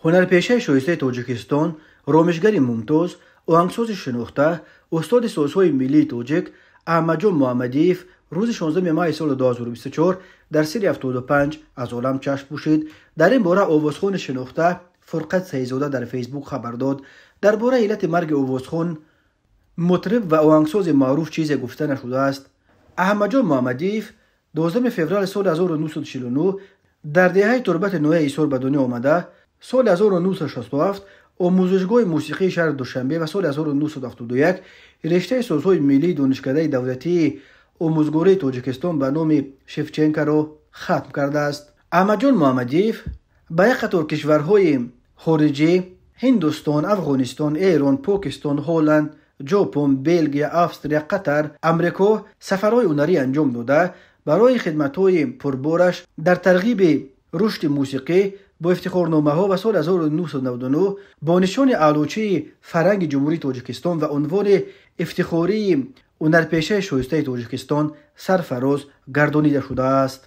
هنرپیشه شایسته تاجیکستان، رامشگر ممتاز، آهنگساز شناخته، استاد سازهای ملی تاجیک احمدجان محمدیف روز 16 ماه سال 2024 در سن 75 از عالم چشم پوشید. در این باره آوازخوان شناخته فرقت سیدزاده در فیسبوک خبر داد. درباره علت مرگ آوازخوان، مطرب و آهنگساز معروف چیزی گفته نشده است. احمدجان محمدیف 12 فوریه سال 1949 در دهه تربت نوح ایثار به دنیا آمده. سال 1967 آموزشگاه موسیقی شهر دوشنبه و سال 1971 رشته سازهای ملی دانشکده دولتی آموزگاری تاجیکستان به نام شفچنکا را ختم کرده است. احمدجان محمدیف به یک قطار کشورهای خارجی هندوستان، افغانستان، ایران، پاکستان، هلند، ژاپن، بلژیم، استرالیا، قطر، امریکا سفرهای هنری انجام داده. برای خدمت‌های پربارش در ترغیب رشد موسیقی با افتخارنامه ها و سال 1999 با نشان علوچه فرهنگ جمهوری تاجیکستان و عنوان افتخاری هنرپیشه شایسته تاجیکستان سرفراز گردانیده شده است.